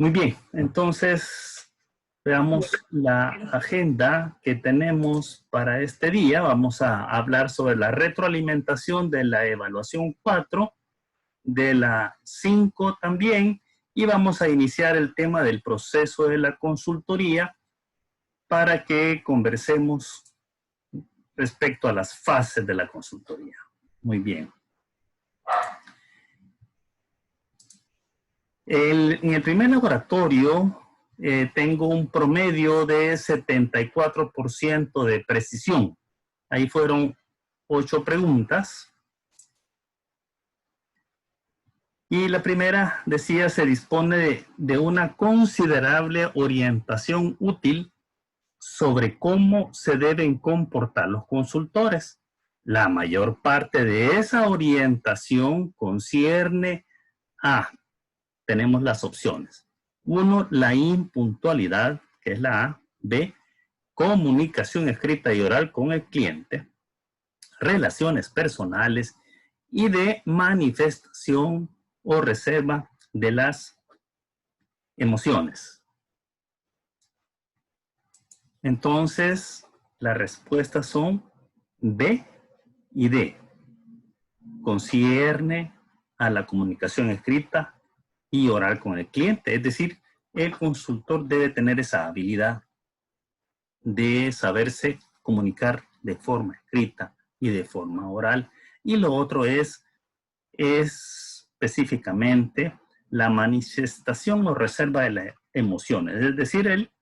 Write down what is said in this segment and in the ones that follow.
Muy bien, entonces veamos la agenda que tenemos para este día. Vamos a hablar sobre la retroalimentación de la evaluación 4, de la 5 también, y vamos a iniciar el tema del proceso de la consultoría para que conversemos respecto a las fases de la consultoría. Muy bien. En el primer laboratorio tengo un promedio de 74% de precisión. Ahí fueron 8 preguntas. Y la primera decía, se dispone de una considerable orientación útil sobre cómo se deben comportar los consultores. La mayor parte de esa orientación concierne a, tenemos las opciones. 1, la impuntualidad, que es la A. B, comunicación escrita y oral con el cliente. Relaciones personales. Y D, manifestación o reserva de las emociones. Entonces, las respuestas son B y D. Concierne a la comunicación escrita y oral con el cliente. Es decir, el consultor debe tener esa habilidad de saberse comunicar de forma escrita y de forma oral. Y lo otro es específicamente la manifestación o reserva de las emociones, es decir, el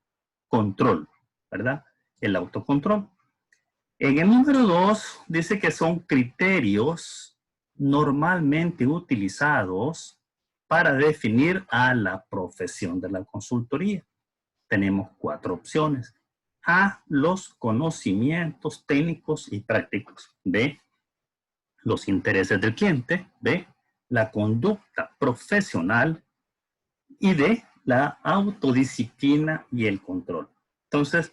control, ¿verdad? El autocontrol. En el número 2 dice que son criterios normalmente utilizados para definir a la profesión de la consultoría. Tenemos 4 opciones. A, los conocimientos técnicos y prácticos. B, los intereses del cliente. B, la conducta profesional. Y D, la autodisciplina y el control. Entonces,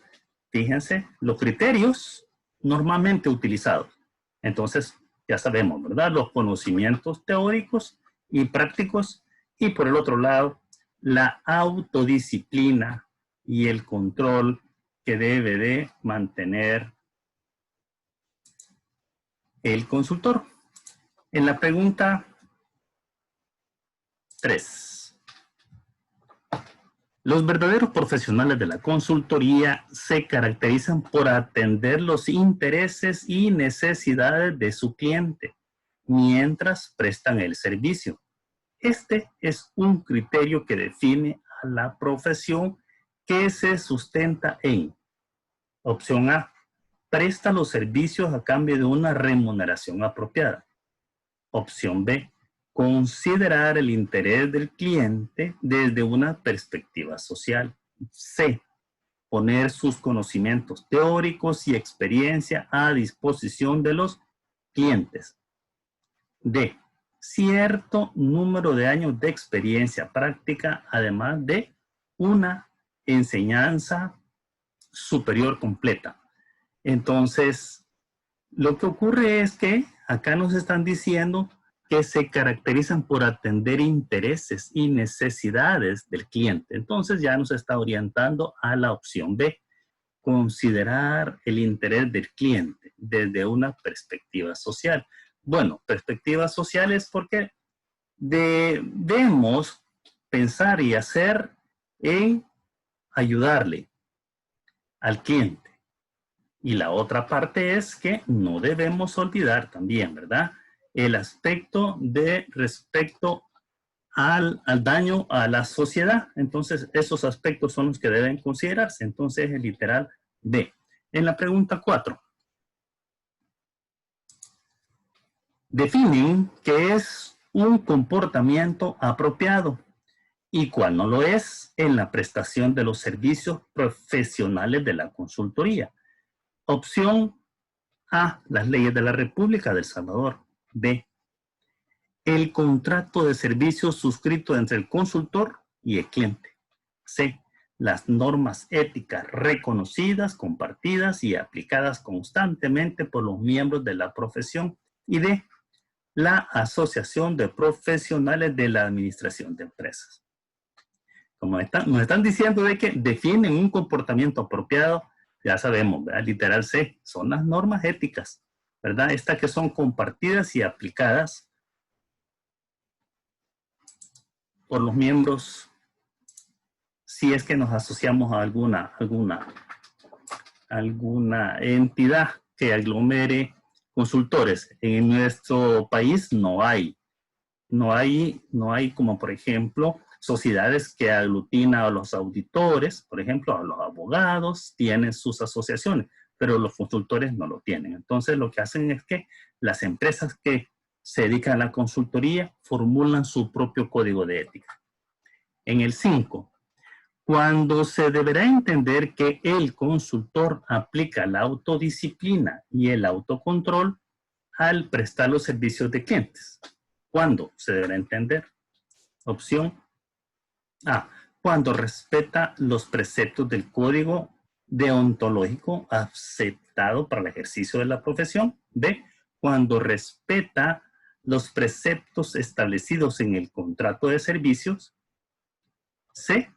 fíjense, los criterios normalmente utilizados. Entonces, ya sabemos, ¿verdad? Los conocimientos teóricos y prácticos. Y por el otro lado, la autodisciplina y el control que debe de mantener el consultor. En la pregunta 3. Los verdaderos profesionales de la consultoría se caracterizan por atender los intereses y necesidades de su cliente mientras prestan el servicio. Este es un criterio que define a la profesión que se sustenta en: opción A, presta los servicios a cambio de una remuneración apropiada. Opción B, considerar el interés del cliente desde una perspectiva social. C, poner sus conocimientos teóricos y experiencia a disposición de los clientes. D, cierto número de años de experiencia práctica, además de una enseñanza superior completa. Entonces, lo que ocurre es que acá nos están diciendo que se caracterizan por atender intereses y necesidades del cliente. Entonces ya nos está orientando a la opción B, considerar el interés del cliente desde una perspectiva social. Bueno, perspectiva social es porque debemos pensar y hacer en ayudarle al cliente. Y la otra parte es que no debemos olvidar también, ¿verdad?, el aspecto de respecto al daño a la sociedad. Entonces, esos aspectos son los que deben considerarse. Entonces, el literal B. En la pregunta 4. Definen qué es un comportamiento apropiado y cuál no lo es en la prestación de los servicios profesionales de la consultoría. Opción A, las leyes de la República de El Salvador. B, el contrato de servicios suscrito entre el consultor y el cliente. C, las normas éticas reconocidas, compartidas y aplicadas constantemente por los miembros de la profesión. Y D, la Asociación de Profesionales de la Administración de Empresas. Como nos están diciendo de que definen un comportamiento apropiado, ya sabemos, ¿verdad? Literal C, son las normas éticas, ¿verdad? Estas que son compartidas y aplicadas por los miembros si es que nos asociamos a alguna entidad que aglomere consultores. En nuestro país no hay como, por ejemplo, sociedades que aglutinan a los auditores, por ejemplo, a los abogados, tienen sus asociaciones, pero los consultores no lo tienen. Entonces, lo que hacen es que las empresas que se dedican a la consultoría formulan su propio código de ética. En el 5, cuando se deberá entender que el consultor aplica la autodisciplina y el autocontrol al prestar los servicios de clientes. ¿Cuándo se deberá entender? Opción A, cuando respeta los preceptos del código deontológico aceptado para el ejercicio de la profesión. B, cuando respeta los preceptos establecidos en el contrato de servicios. C,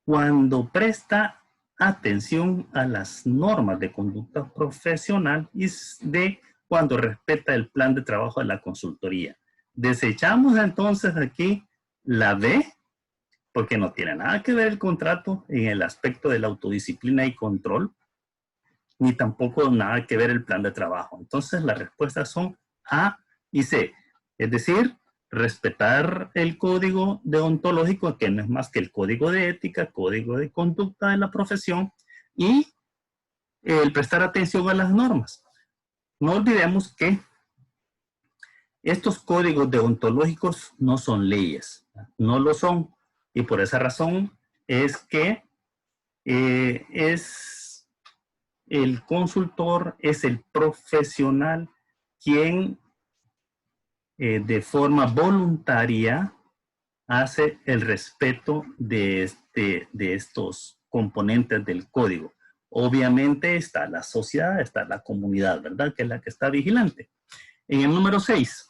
cuando presta atención a las normas de conducta profesional. Y D, cuando respeta el plan de trabajo de la consultoría. Desechamos entonces aquí la B, porque no tiene nada que ver el contrato en el aspecto de la autodisciplina y control, ni tampoco nada que ver el plan de trabajo. Entonces las respuestas son A y C. Es decir, respetar el código deontológico, que no es más que el código de ética, código de conducta de la profesión, y el prestar atención a las normas. No olvidemos que estos códigos deontológicos no son leyes, no lo son, y por esa razón es que es el consultor, es el profesional quien de forma voluntaria hace el respeto de estos componentes del código. Obviamente está la sociedad, está la comunidad, ¿verdad? Que es la que está vigilante. En el número 6,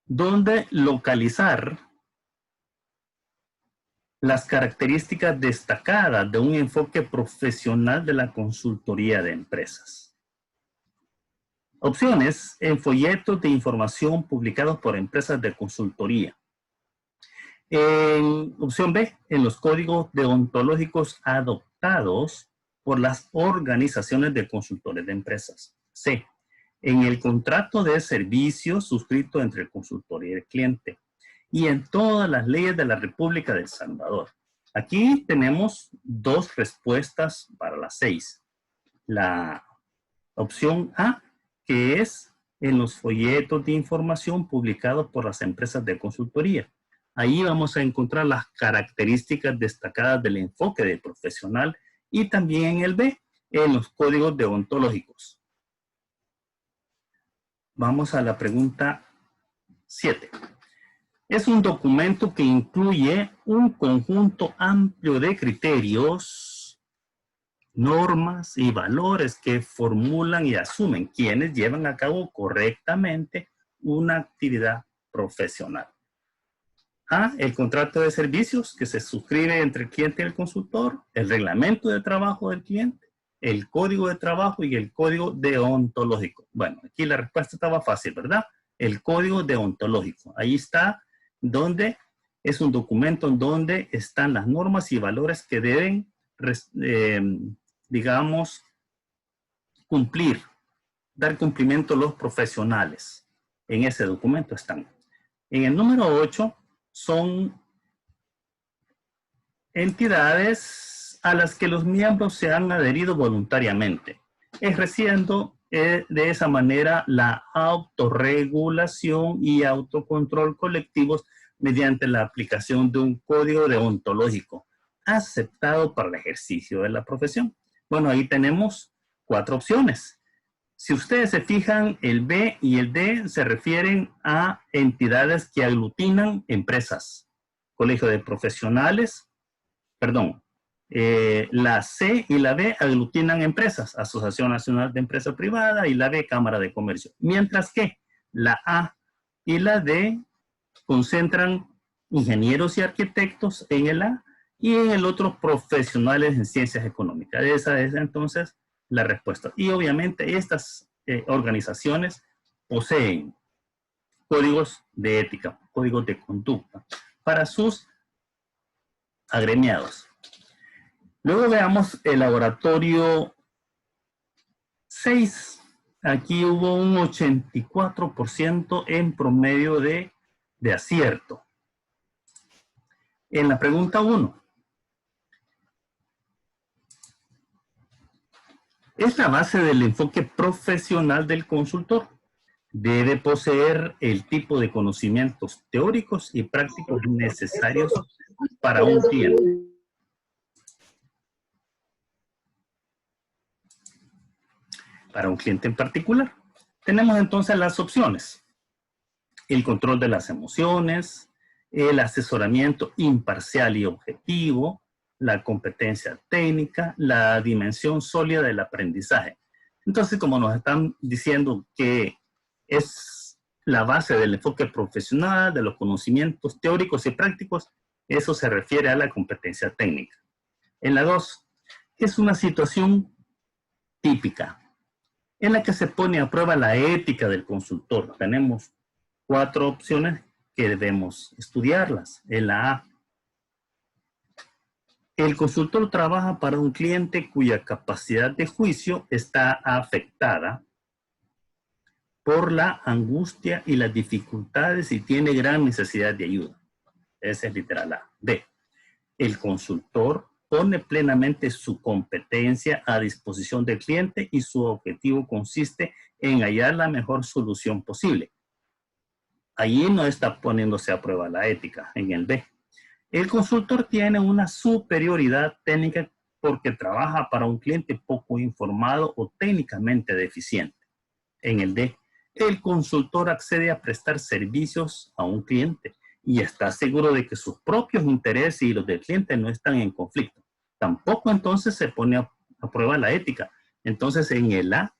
¿dónde localizar las características destacadas de un enfoque profesional de la consultoría de empresas? Opciones: en folletos de información publicados por empresas de consultoría. En opción B, en los códigos deontológicos adoptados por las organizaciones de consultores de empresas. C, en el contrato de servicios suscrito entre el consultor y el cliente. Y en todas las leyes de la República de El Salvador. Aquí tenemos dos respuestas para las 6. La opción A, que es en los folletos de información publicados por las empresas de consultoría. Ahí vamos a encontrar las características destacadas del enfoque del profesional, y también en el B, en los códigos deontológicos. Vamos a la pregunta 7. Es un documento que incluye un conjunto amplio de criterios, normas y valores que formulan y asumen quienes llevan a cabo correctamente una actividad profesional. A, el contrato de servicios que se suscribe entre el cliente y el consultor, el reglamento de trabajo del cliente, el código de trabajo y el código deontológico. Bueno, aquí la respuesta estaba fácil, ¿verdad? El código deontológico. Ahí está, donde es un documento en donde están las normas y valores que deben, digamos, cumplir, dar cumplimiento a los profesionales. En ese documento están. En el número 8 son entidades a las que los miembros se han adherido voluntariamente, ejerciendo de esa manera la autorregulación y autocontrol colectivos mediante la aplicación de un código deontológico aceptado para el ejercicio de la profesión. Bueno, ahí tenemos 4 opciones. Si ustedes se fijan, el B y el D se refieren a entidades que aglutinan empresas, colegio de profesionales, perdón, la C y la B aglutinan empresas, Asociación Nacional de Empresa Privada, y la B, Cámara de Comercio. Mientras que la A y la D concentran ingenieros y arquitectos en el A, Y en el otro, profesionales en ciencias económicas. Esa es entonces la respuesta. Y obviamente estas organizaciones poseen códigos de ética, códigos de conducta para sus agremiados. Luego veamos el laboratorio 6. Aquí hubo un 84% en promedio de acierto. En la pregunta 1. Es la base del enfoque profesional del consultor. Debe poseer el tipo de conocimientos teóricos y prácticos necesarios para un cliente. Para un cliente en particular. Tenemos entonces las opciones. El control de las emociones, el asesoramiento imparcial y objetivo, la competencia técnica, la dimensión sólida del aprendizaje. Entonces, como nos están diciendo que es la base del enfoque profesional, de los conocimientos teóricos y prácticos, eso se refiere a la competencia técnica. En la 2, es una situación típica en la que se pone a prueba la ética del consultor. Tenemos 4 opciones que debemos estudiarlas. En la A, el consultor trabaja para un cliente cuya capacidad de juicio está afectada por la angustia y las dificultades y tiene gran necesidad de ayuda. Ese es literal A. B, el consultor pone plenamente su competencia a disposición del cliente y su objetivo consiste en hallar la mejor solución posible. Allí no está poniéndose a prueba la ética, en el B. El consultor tiene una superioridad técnica porque trabaja para un cliente poco informado o técnicamente deficiente. En el D, el consultor accede a prestar servicios a un cliente y está seguro de que sus propios intereses y los del cliente no están en conflicto. Tampoco entonces se pone a prueba la ética. Entonces en el A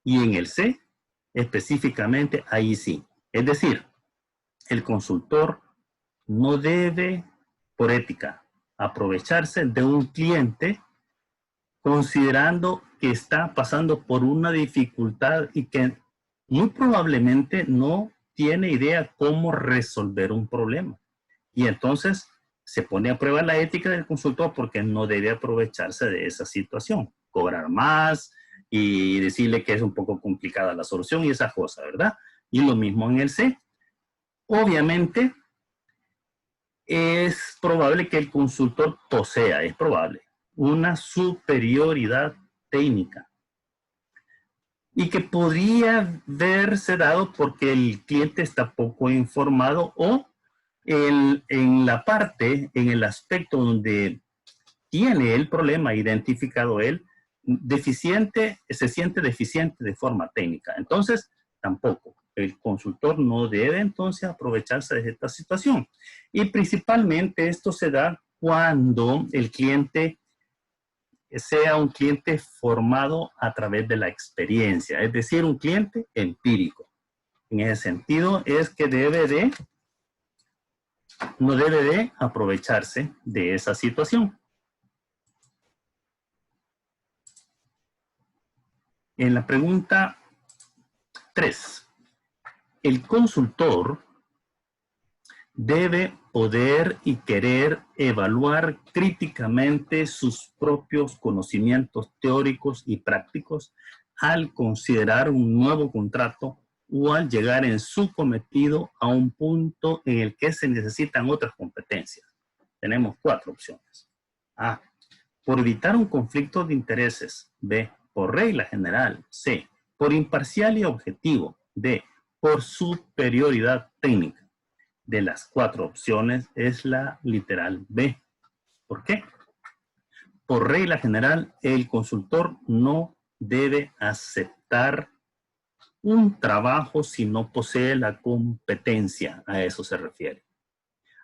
y en el C, específicamente, ahí sí. Es decir, el consultor no debe, por ética, aprovecharse de un cliente considerando que está pasando por una dificultad y que muy probablemente no tiene idea cómo resolver un problema. Y entonces se pone a prueba la ética del consultor porque no debe aprovecharse de esa situación. Cobrar más y decirle que es un poco complicada la solución y esa cosa, ¿verdad? Y lo mismo en el C. Obviamente, es probable que el consultor posea, es probable, una superioridad técnica y que podría verse dado porque el cliente está poco informado o en la parte, en el aspecto donde tiene el problema identificado él, deficiente, se siente deficiente de forma técnica. Entonces, tampoco. El consultor no debe entonces aprovecharse de esta situación. Y principalmente esto se da cuando el cliente sea un cliente formado a través de la experiencia, es decir, un cliente empírico. En ese sentido es que no debe de aprovecharse de esa situación. En la pregunta 3, el consultor debe poder y querer evaluar críticamente sus propios conocimientos teóricos y prácticos al considerar un nuevo contrato o al llegar en su cometido a un punto en el que se necesitan otras competencias. Tenemos 4 opciones. A, por evitar un conflicto de intereses. B, por regla general. C, por imparcial y objetivo. D, por superioridad técnica. De las 4 opciones es la literal B. ¿Por qué? Por regla general, el consultor no debe aceptar un trabajo si no posee la competencia. A eso se refiere.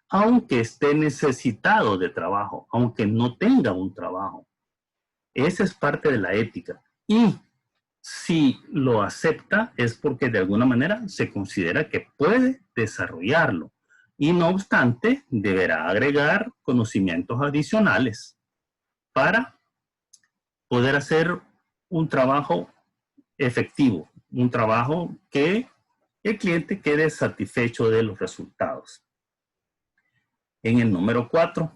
Aunque esté necesitado de trabajo, aunque no tenga un trabajo. Esa es parte de la ética. Y si lo acepta es porque de alguna manera se considera que puede desarrollarlo. y no obstante deberá agregar conocimientos adicionales para poder hacer un trabajo efectivo, un trabajo que el cliente quede satisfecho de los resultados. En el número 4,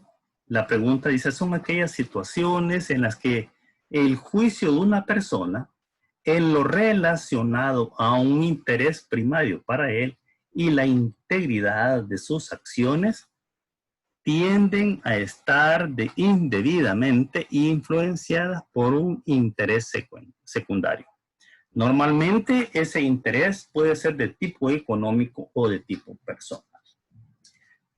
la pregunta dice, son aquellas situaciones en las que el juicio de una persona en lo relacionado a un interés primario para él y la integridad de sus acciones tienden a estar indebidamente influenciadas por un interés secundario. Normalmente ese interés puede ser de tipo económico o de tipo personal.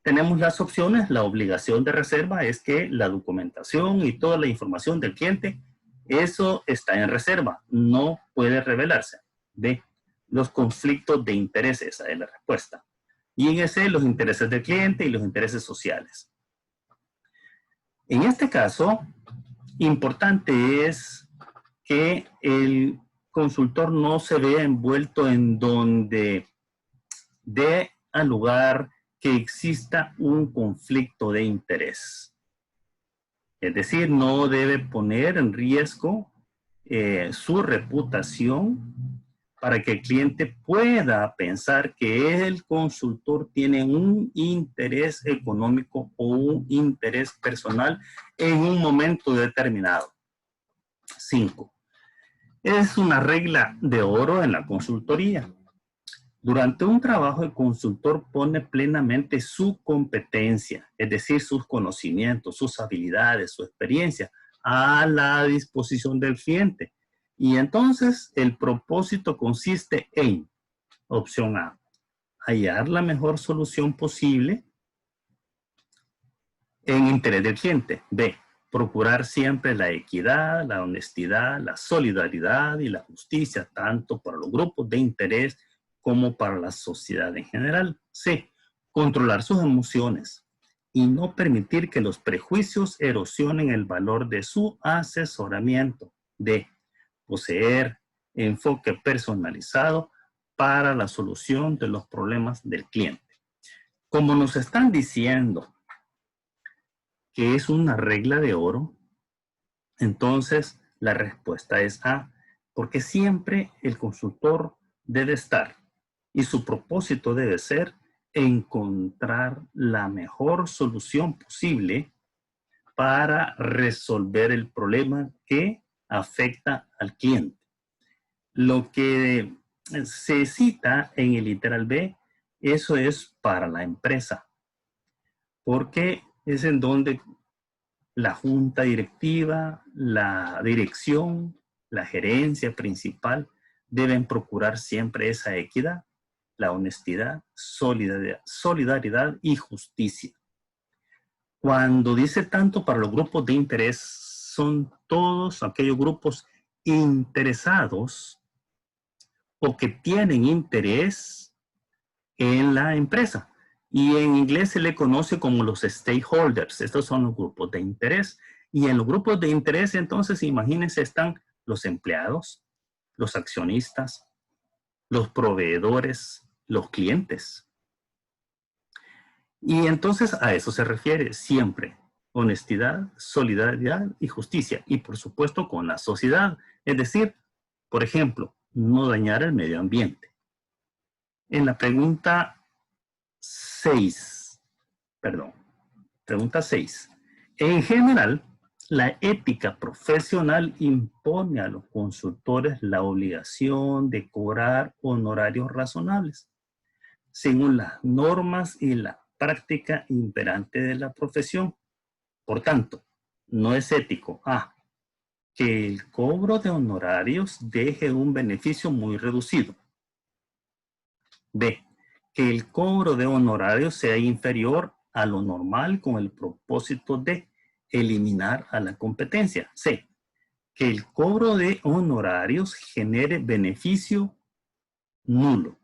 Tenemos las opciones. La obligación de reserva es que la documentación y toda la información del cliente, eso está en reserva, no puede revelarse. B, los conflictos de interés, esa es la respuesta. Y en ese, los intereses del cliente y los intereses sociales. En este caso, importante es que el consultor no se vea envuelto en donde dé al lugar que exista un conflicto de interés. Es decir, no debe poner en riesgo su reputación para que el cliente pueda pensar que el consultor tiene un interés económico o un interés personal en un momento determinado. 5. Es una regla de oro en la consultoría. Durante un trabajo, el consultor pone plenamente su competencia, es decir, sus conocimientos, sus habilidades, su experiencia, a la disposición del cliente. Y entonces el propósito consiste en, opción A, hallar la mejor solución posible en interés del cliente. B, procurar siempre la equidad, la honestidad, la solidaridad y la justicia, tanto para los grupos de interés como para la sociedad en general. C, controlar sus emociones y no permitir que los prejuicios erosionen el valor de su asesoramiento. D, poseer enfoque personalizado para la solución de los problemas del cliente. Como nos están diciendo que es una regla de oro, entonces la respuesta es A, porque siempre el consultor debe estar y su propósito debe ser encontrar la mejor solución posible para resolver el problema que afecta al cliente. Lo que se cita en el literal B, eso es para la empresa, porque es en donde la junta directiva, la dirección, la gerencia principal deben procurar siempre esa equidad, la honestidad, solidaridad y justicia. Cuando dice tanto para los grupos de interés, son todos aquellos grupos interesados o que tienen interés en la empresa. Y en inglés se le conoce como los stakeholders. Estos son los grupos de interés. Y en los grupos de interés, entonces, imagínense, están los empleados, los accionistas, los proveedores, los clientes. Y entonces a eso se refiere siempre. Honestidad, solidaridad y justicia. Y por supuesto con la sociedad. Es decir, por ejemplo, no dañar el medio ambiente. En la pregunta 6. En general, la ética profesional impone a los consultores la obligación de cobrar honorarios razonables, según las normas y la práctica imperante de la profesión. Por tanto, no es ético A, que el cobro de honorarios deje un beneficio muy reducido. B, que el cobro de honorarios sea inferior a lo normal con el propósito de eliminar a la competencia. C, que el cobro de honorarios genere beneficio nulo.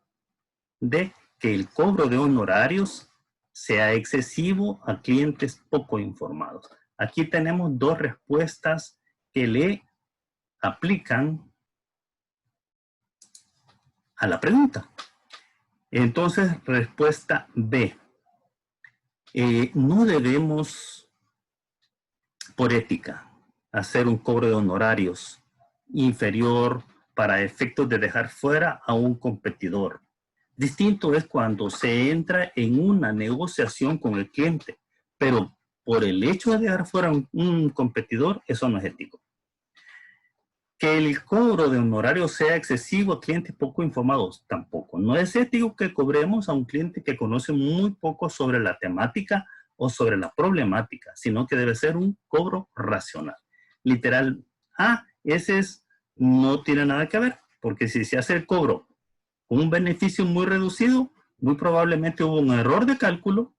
D, que el cobro de honorarios sea excesivo a clientes poco informados. Aquí tenemos dos respuestas que le aplican a la pregunta. Entonces, respuesta B. No debemos, por ética, hacer un cobro de honorarios inferior para efectos de dejar fuera a un competidor. Distinto es cuando se entra en una negociación con el cliente, pero por el hecho de dejar fuera un competidor, eso no es ético. Que el cobro de honorarios sea excesivo a clientes poco informados, tampoco. No es ético que cobremos a un cliente que conoce muy poco sobre la temática o sobre la problemática, sino que debe ser un cobro racional. Literal, ese no tiene nada que ver, porque si se hace el cobro con un beneficio muy reducido, muy probablemente hubo un error de cálculo.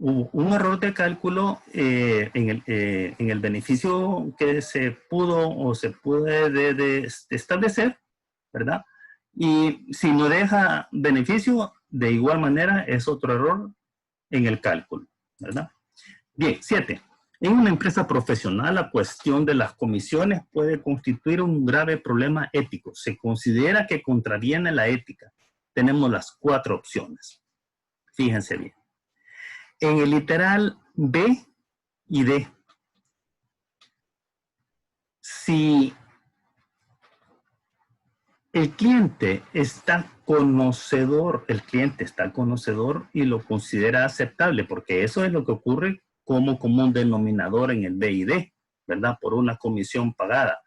Un error de cálculo en el beneficio que se pudo o se puede establecer, ¿verdad? Y si no deja beneficio, de igual manera es otro error en el cálculo, ¿verdad? Bien, 7. En una empresa profesional, la cuestión de las comisiones puede constituir un grave problema ético. Se considera que contraviene la ética. Tenemos las 4 opciones. Fíjense bien. En el literal B y D, si el cliente está conocedor y lo considera aceptable, porque eso es lo que ocurre como común denominador en el B y D, ¿verdad? Por una comisión pagada.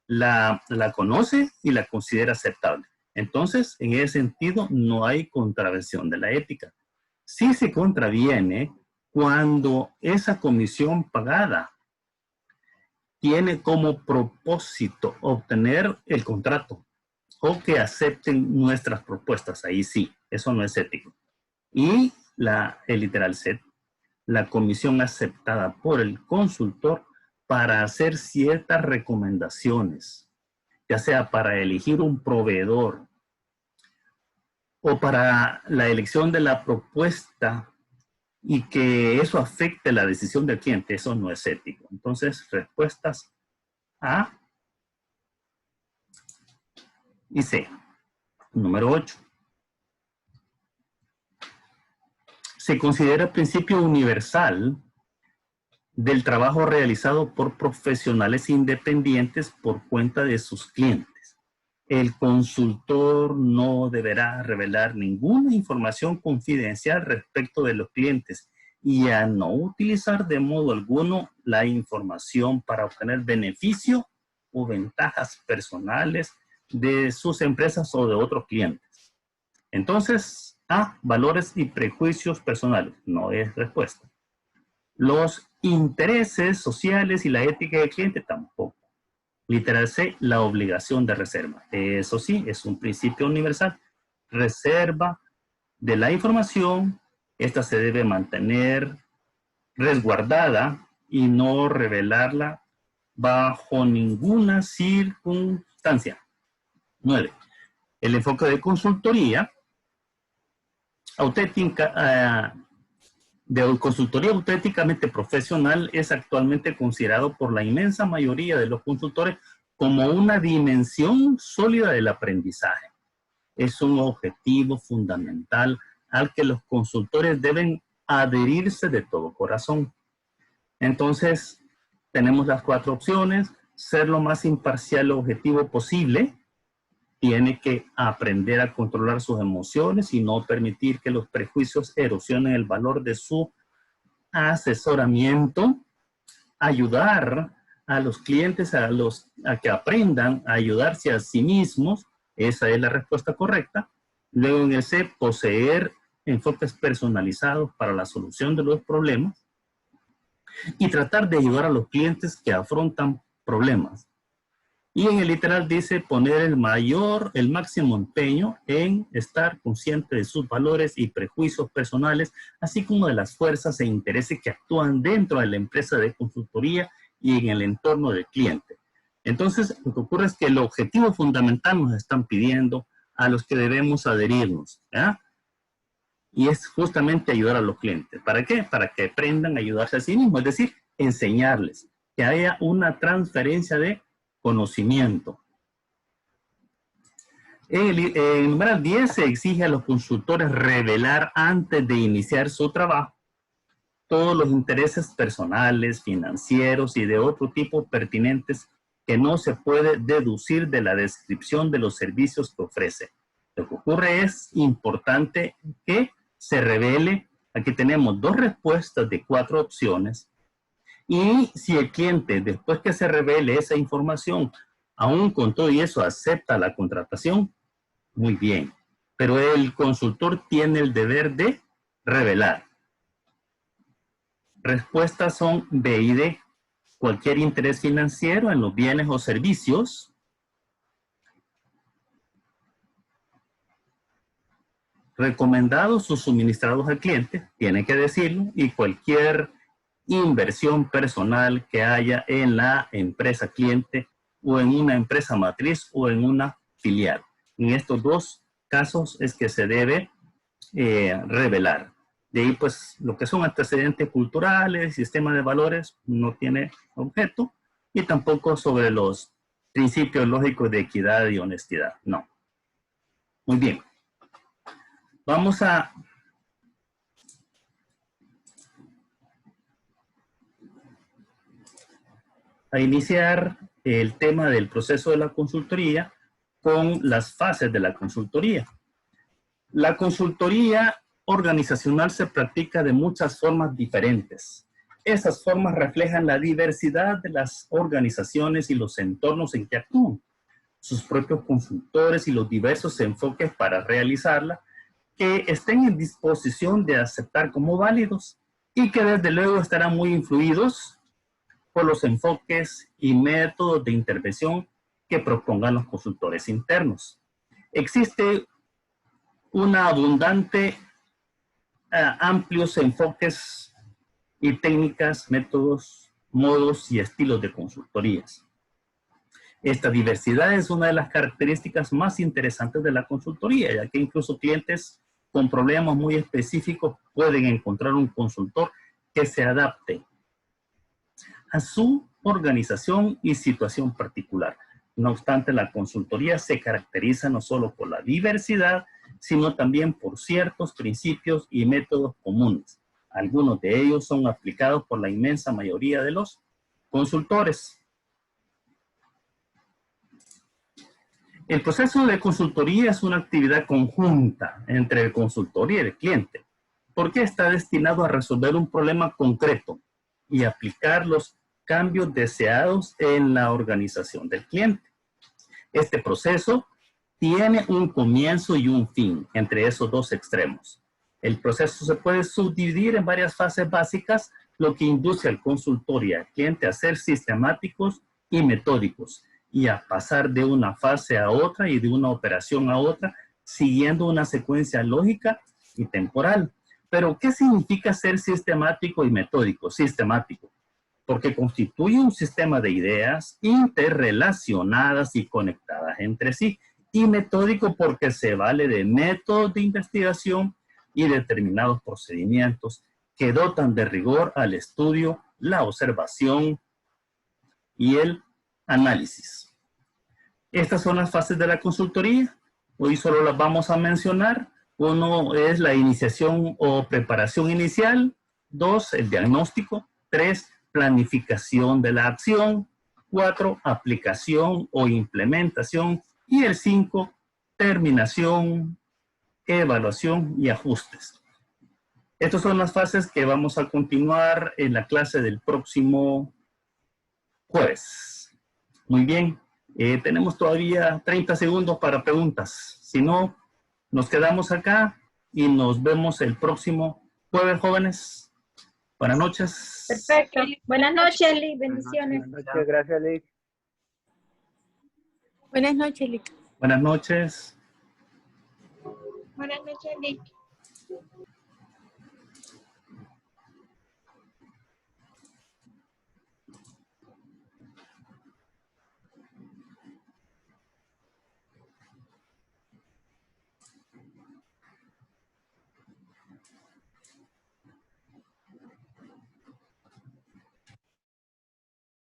La conoce y la considera aceptable. Entonces, en ese sentido, no hay contravención de la ética. Sí se contraviene cuando esa comisión pagada tiene como propósito obtener el contrato o que acepten nuestras propuestas. Ahí sí, eso no es ético. Y el literal set, la comisión aceptada por el consultor para hacer ciertas recomendaciones, ya sea para elegir un proveedor o para la elección de la propuesta y que eso afecte la decisión del cliente, eso no es ético. Entonces, respuestas A y C. Número 8. Se considera el principio universal del trabajo realizado por profesionales independientes por cuenta de sus clientes. El consultor no deberá revelar ninguna información confidencial respecto de los clientes y a no utilizar de modo alguno la información para obtener beneficio o ventajas personales de sus empresas o de otros clientes. Entonces, A, valores y prejuicios personales. No es respuesta. Los intereses sociales y la ética del cliente tampoco. Literal C, la obligación de reserva. Eso sí, es un principio universal. Reserva de la información, esta se debe mantener resguardada y no revelarla bajo ninguna circunstancia. 9. El enfoque de consultoría auténticamente profesional es actualmente considerado por la inmensa mayoría de los consultores como una dimensión sólida del aprendizaje. Es un objetivo fundamental al que los consultores deben adherirse de todo corazón. Entonces, tenemos las 4 opciones. Ser lo más imparcial o objetivo posible. Tiene que aprender a controlar sus emociones y no permitir que los prejuicios erosionen el valor de su asesoramiento. Ayudar a los clientes a que aprendan a ayudarse a sí mismos. Esa es la respuesta correcta. Luego en el C, poseer enfoques personalizados para la solución de los problemas y tratar de ayudar a los clientes que afrontan problemas. Y en el literal dice poner el máximo empeño en estar consciente de sus valores y prejuicios personales, así como de las fuerzas e intereses que actúan dentro de la empresa de consultoría y en el entorno del cliente. Entonces, lo que ocurre es que el objetivo fundamental nos están pidiendo a los que debemos adherirnos, ¿ya? Y es justamente ayudar a los clientes. ¿Para qué? Para que aprendan a ayudarse a sí mismos, es decir, enseñarles, que haya una transferencia de conocimiento. En el numeral 10 se exige a los consultores revelar antes de iniciar su trabajo todos los intereses personales, financieros y de otro tipo pertinentes que no se puede deducir de la descripción de los servicios que ofrece. Lo que ocurre es importante que se revele. Aquí tenemos 2 respuestas de 4 opciones. Y si el cliente, después que se revele esa información, aún con todo y eso acepta la contratación, muy bien. Pero el consultor tiene el deber de revelar. Respuestas son B y D. Cualquier interés financiero en los bienes o servicios. Recomendados o suministrados al cliente, tiene que decirlo, y cualquier inversión personal que haya en la empresa cliente o en una empresa matriz o en una filial. En estos 2 casos es que se debe revelar. De ahí, pues, lo que son antecedentes culturales, sistema de valores, no tiene objeto, y tampoco sobre los principios lógicos de equidad y honestidad, no. Muy bien. Vamos a iniciar el tema del proceso de la consultoría con las fases de la consultoría. La consultoría organizacional se practica de muchas formas diferentes. Esas formas reflejan la diversidad de las organizaciones y los entornos en que actúan, sus propios consultores y los diversos enfoques para realizarla, que estén en disposición de aceptar como válidos y que desde luego estarán muy influidos por los enfoques y métodos de intervención que propongan los consultores internos. Existe una abundante, amplios enfoques y técnicas, métodos, modos y estilos de consultorías. Esta diversidad es una de las características más interesantes de la consultoría, ya que incluso clientes con problemas muy específicos pueden encontrar un consultor que se adapte a su organización y situación particular. No obstante, la consultoría se caracteriza no solo por la diversidad, sino también por ciertos principios y métodos comunes. Algunos de ellos son aplicados por la inmensa mayoría de los consultores. El proceso de consultoría es una actividad conjunta entre el consultor y el cliente, porque está destinado a resolver un problema concreto y aplicar los cambios deseados en la organización del cliente. Este proceso tiene un comienzo y un fin entre esos 2 extremos. El proceso se puede subdividir en varias fases básicas, lo que induce al consultor y al cliente a ser sistemáticos y metódicos y a pasar de una fase a otra y de una operación a otra, siguiendo una secuencia lógica y temporal. Pero, ¿qué significa ser sistemático y metódico? Sistemático, porque constituye un sistema de ideas interrelacionadas y conectadas entre sí. Y metódico porque se vale de métodos de investigación y determinados procedimientos que dotan de rigor al estudio, la observación y el análisis. Estas son las fases de la consultoría. Hoy solo las vamos a mencionar. 1 es la iniciación o preparación inicial. 2, el diagnóstico. 3, planificación de la acción. 4, aplicación o implementación. Y el 5, terminación, evaluación y ajustes. Estas son las fases que vamos a continuar en la clase del próximo jueves. Muy bien. Tenemos todavía 30 segundos para preguntas. Si no, nos quedamos acá y nos vemos el próximo jueves, jóvenes. Buenas noches. Perfecto. Buenas noches, Lick. Bendiciones. Buenas noches, gracias, Lick. Buenas noches, Lick. Buenas noches. Buenas noches, Lick.